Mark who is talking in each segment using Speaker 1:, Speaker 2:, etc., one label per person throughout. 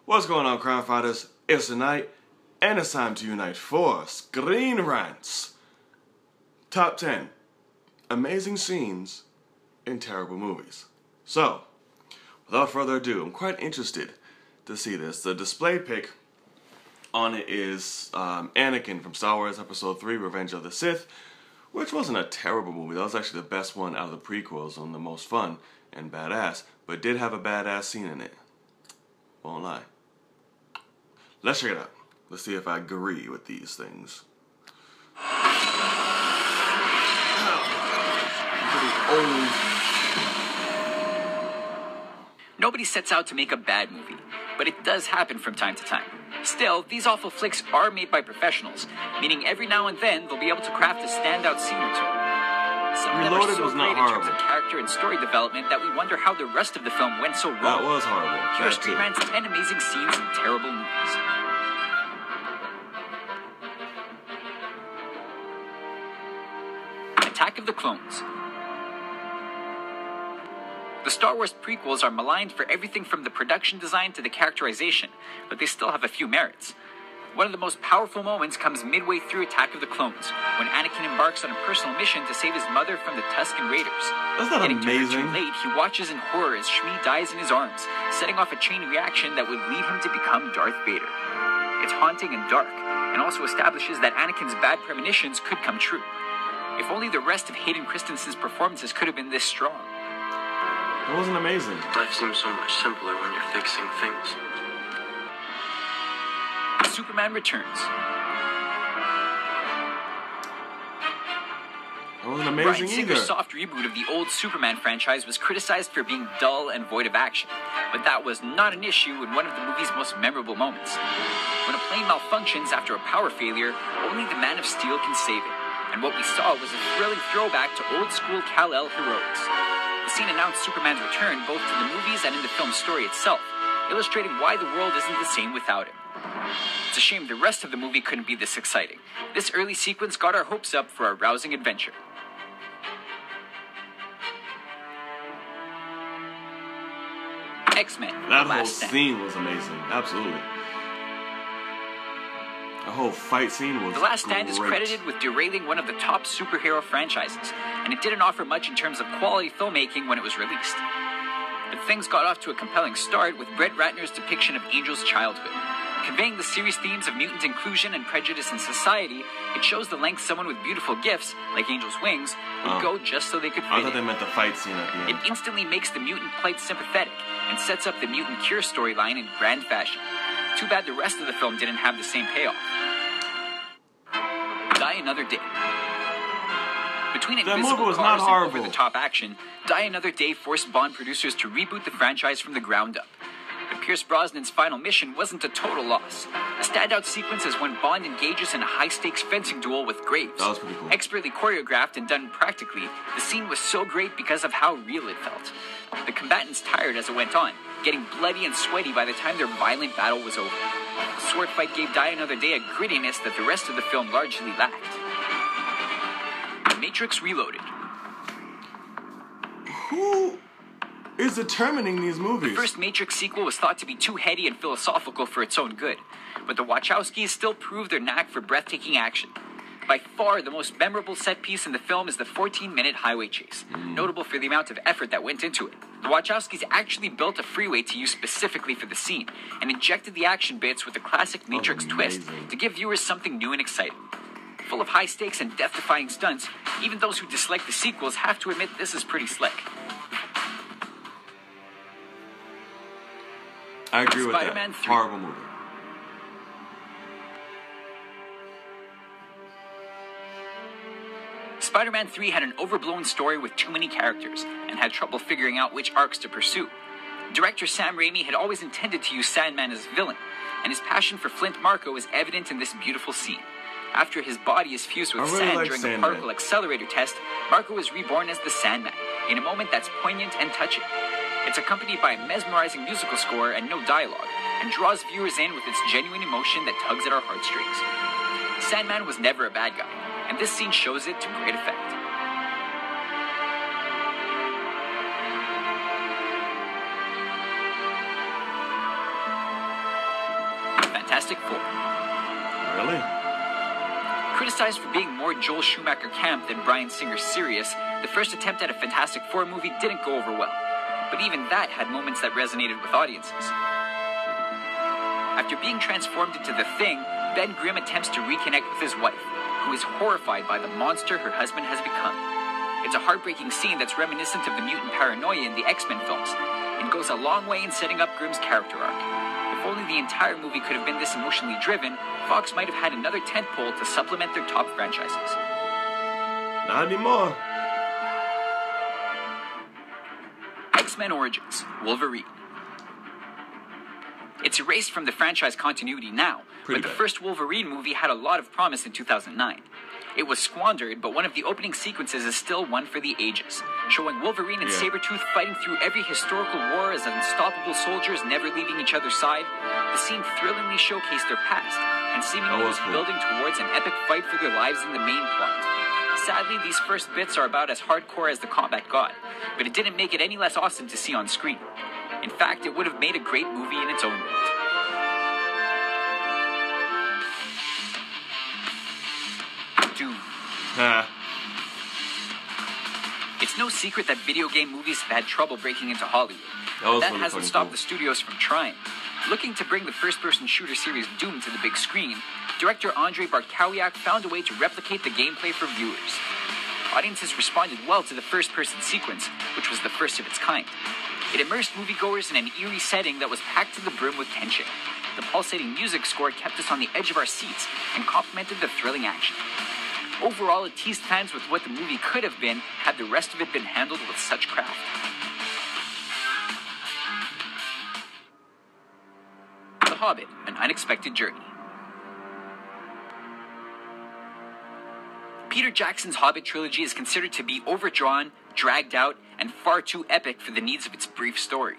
Speaker 1: What's going on, crime fighters? It's the night, and it's time to unite for Screen Rants. Top 10 amazing scenes in terrible movies. So, without further ado, I'm quite interested to see this. The display pic on it is Anakin from Star Wars Episode 3, Revenge of the Sith, which wasn't a terrible movie. That was actually the best one out of the prequels and the most fun and badass, but did have a badass scene in it. Won't lie. Let's check it out. Let's see if I agree with these things.
Speaker 2: Nobody sets out to make a bad movie, but it does happen from time to time. Still, these awful flicks are made by professionals, meaning every now and then they'll be able to craft a standout scene or two. Some of them are so great in terms of character and story development that we wonder how the rest of the film went so wrong.
Speaker 1: That was horrible.
Speaker 2: Here are Screen Rants' 10 amazing scenes in terrible movies. Attack of the Clones. The Star Wars prequels are maligned for everything from the production design to the characterization, but they still have a few merits. One of the most powerful moments comes midway through Attack of the Clones, when Anakin embarks on a personal mission to save his mother from the Tusken Raiders.
Speaker 1: That's not
Speaker 2: Getting
Speaker 1: amazing.
Speaker 2: to her too late, he watches in horror as Shmi dies in his arms, setting off a chain reaction that would lead him to become Darth Vader. It's haunting and dark, and also establishes that Anakin's bad premonitions could come true. If only the rest of Hayden Christensen's performances could have been this strong.
Speaker 1: It wasn't amazing.
Speaker 3: Life seems so much simpler when you're fixing things.
Speaker 2: Superman Returns.
Speaker 1: It wasn't amazing
Speaker 2: Bryan
Speaker 1: either.
Speaker 2: Singer's soft reboot of the old Superman franchise was criticized for being dull and void of action, but that was not an issue in one of the movie's most memorable moments. When a plane malfunctions after a power failure, only the Man of Steel can save it, and what we saw was a thrilling throwback to old-school Kal-El heroics. The scene announced Superman's return both to the movies and in the film's story itself, illustrating why the world isn't the same without him. It's a shame the rest of the movie couldn't be this exciting. This early sequence got our hopes up for a rousing adventure. X-Men:
Speaker 1: That
Speaker 2: The
Speaker 1: whole
Speaker 2: Last Stand.
Speaker 1: scene was amazing. Absolutely. The whole fight scene was
Speaker 2: The Last Stand is
Speaker 1: great.
Speaker 2: credited with derailing one of the top superhero franchises, and it didn't offer much in terms of quality filmmaking when it was released. But things got off to a compelling start with Brett Ratner's depiction of Angel's childhood. Conveying the serious themes of mutant inclusion and prejudice in society, it shows the lengths someone with beautiful gifts, like Angel's wings, would go just so they could
Speaker 1: I
Speaker 2: fit
Speaker 1: thought they
Speaker 2: in.
Speaker 1: meant the fight scene at the end.
Speaker 2: It instantly makes the mutant plight sympathetic and sets up the mutant cure storyline in grand fashion. Too bad the rest of the film didn't have the same payoff. Die Another Day. Between
Speaker 1: That
Speaker 2: invisible
Speaker 1: movie was
Speaker 2: cars
Speaker 1: not
Speaker 2: and
Speaker 1: horrible.
Speaker 2: over-the-top action, Die Another Day forced Bond producers to reboot the franchise from the ground up. But Pierce Brosnan's final mission wasn't a total loss. A standout sequence is when Bond engages in a high-stakes fencing duel with Graves.
Speaker 1: That was pretty cool.
Speaker 2: Expertly choreographed and done practically, the scene was so great because of how real it felt. The combatants tired as it went on, getting bloody and sweaty by the time their violent battle was over. The sword fight gave Die Another Day a grittiness that the rest of the film largely lacked. Matrix Reloaded.
Speaker 1: Who is determining these movies?
Speaker 2: The first Matrix sequel was thought to be too heady and philosophical for its own good, but the Wachowskis still proved their knack for breathtaking action. By far, the most memorable set piece in the film is the 14-minute highway chase, notable for the amount of effort that went into it. The Wachowskis actually built a freeway to use specifically for the scene, and injected the action bits with a classic Matrix twist
Speaker 1: amazing.
Speaker 2: to give viewers something new and exciting. Full of high stakes and death-defying stunts, even those who dislike the sequels have to admit this is pretty slick.
Speaker 1: I agree with
Speaker 2: Spider-Man
Speaker 1: that.
Speaker 2: 3.
Speaker 1: Horrible movie.
Speaker 2: Spider-Man 3 had an overblown story with too many characters, and had trouble figuring out which arcs to pursue. Director Sam Raimi had always intended to use Sandman as a villain, and his passion for Flint Marko is evident in this beautiful scene. After his body is fused with
Speaker 1: I really
Speaker 2: sand
Speaker 1: like
Speaker 2: during
Speaker 1: Sandman.
Speaker 2: a particle accelerator test, Marko is reborn as the Sandman, in a moment that's poignant and touching. It's accompanied by a mesmerizing musical score and no dialogue, and draws viewers in with its genuine emotion that tugs at our heartstrings. Sandman was never a bad guy, and this scene shows it to great effect. Fantastic Four.
Speaker 1: Really?
Speaker 2: Criticized for being more Joel Schumacher camp than Bryan Singer serious, the first attempt at a Fantastic Four movie didn't go over well. But even that had moments that resonated with audiences. After being transformed into the Thing, Ben Grimm attempts to reconnect with his wife, who is horrified by the monster her husband has become. It's a heartbreaking scene that's reminiscent of the mutant paranoia in the X-Men films, and goes a long way in setting up Grimm's character arc. If only the entire movie could have been this emotionally driven, Fox might have had another tentpole to supplement their top franchises.
Speaker 1: Not anymore.
Speaker 2: X-Men Origins, Wolverine. It's erased from the franchise continuity now, but the first Wolverine movie had a lot of promise in 2009. It was squandered, but one of the opening sequences is still one for the ages, showing Wolverine and Sabretooth fighting through every historical war as unstoppable soldiers never leaving each other's side. The scene thrillingly showcased their past, and seemingly was building towards an epic fight for their lives in the main plot. Sadly, these first bits are about as hardcore as the combat got, but it didn't make it any less awesome to see on screen. In fact, it would have made a great movie in its own right. Doom. It's no secret that video game movies have had trouble breaking into Hollywood. That hasn't stopped the studios from trying. Looking to bring the first-person shooter series Doom to the big screen, director Andrei Bartkowiak found a way to replicate the gameplay for viewers. Audiences responded well to the first-person sequence, which was the first of its kind. It immersed moviegoers in an eerie setting that was packed to the brim with tension. The pulsating music score kept us on the edge of our seats and complemented the thrilling action. Overall, it teased fans with what the movie could have been had the rest of it been handled with such craft. The Hobbit, An Unexpected Journey. Peter Jackson's Hobbit trilogy is considered to be overdrawn, dragged out, and far too epic for the needs of its brief story.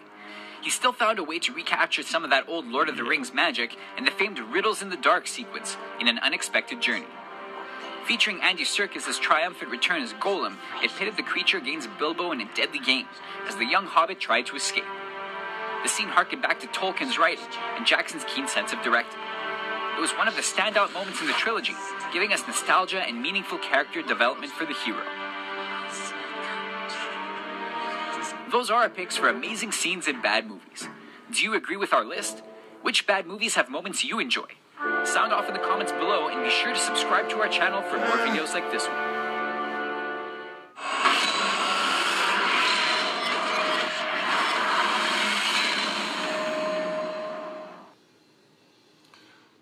Speaker 2: He still found a way to recapture some of that old Lord of the Rings magic in the famed Riddles in the Dark sequence in An Unexpected Journey. Featuring Andy Serkis' triumphant return as Gollum, it pitted the creature against Bilbo in a deadly game as the young hobbit tried to escape. The scene harkened back to Tolkien's writing and Jackson's keen sense of directing. It was one of the standout moments in the trilogy, giving us nostalgia and meaningful character development for the hero. Those are our picks for amazing scenes in bad movies. Do you agree with our list? Which bad movies have moments you enjoy? Sound off in the comments below and be sure to subscribe to our channel for more videos like this one.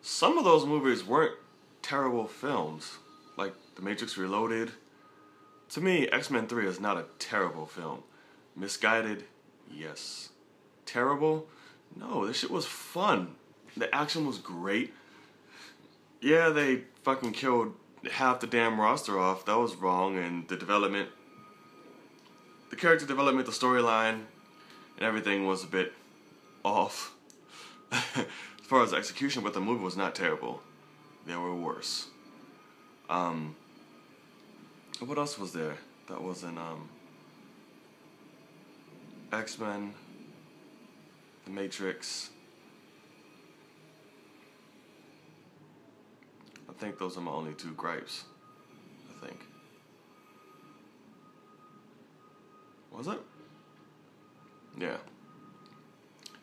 Speaker 1: Some of those movies weren't terrible films, like The Matrix Reloaded. To me, X-Men 3 is not a terrible film. Misguided? Yes. Terrible? No, this shit was fun. The action was great. Yeah, they fucking killed half the damn roster off. That was wrong, and the development, the character development, the storyline, and everything was a bit off. As far as execution, but the movie was not terrible. There were worse. What else was there that was in X-Men, The Matrix? I think those are my only two gripes. I think. Was it? Yeah.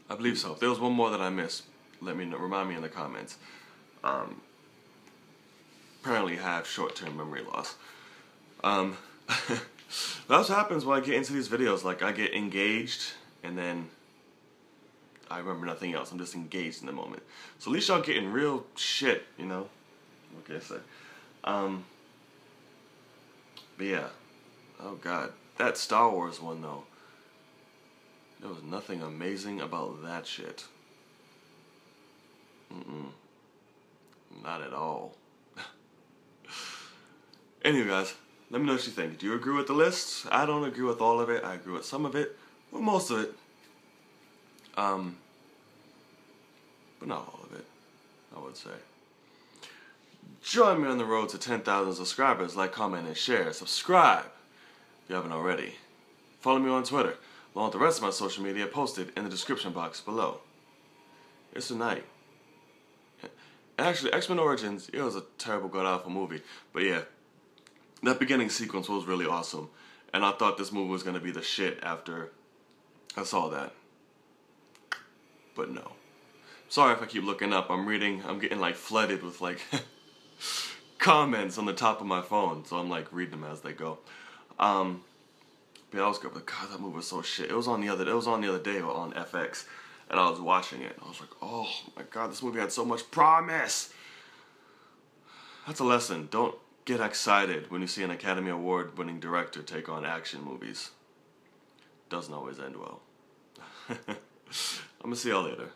Speaker 1: I believe so. If there was one more that I missed, let me know, remind me in the comments. Apparently I have short-term memory loss. That's what happens when I get into these videos. Like, I get engaged, and then I remember nothing else. I'm just engaged in the moment. So at least y'all getting real shit, you know? What can I say? But yeah. Oh God. That Star Wars one, though. There was nothing amazing about that shit. Not at all. Anyway, guys, let me know what you think. Do you agree with the list? I don't agree with all of it. I agree with some of it, or most of it. But not all of it, I would say. Join me on the road to 10,000 subscribers. Like, comment, and share. Subscribe if you haven't already. Follow me on Twitter, along with the rest of my social media posted in the description box below. It's a night. Actually, X-Men Origins, it was a terrible god-awful movie. But yeah, that beginning sequence was really awesome. And I thought this movie was going to be the shit after I saw that. But no. Sorry if I keep looking up. I'm getting like flooded with like comments on the top of my phone. So I'm like reading them as they go. But yeah, I was good. But God, that movie was so shit. It was on the other day on FX. And I was watching it. And I was like, oh my God, this movie had so much promise. That's a lesson. Don't get excited when you see an Academy Award winning director take on action movies. Doesn't always end well. I'm gonna see y'all later.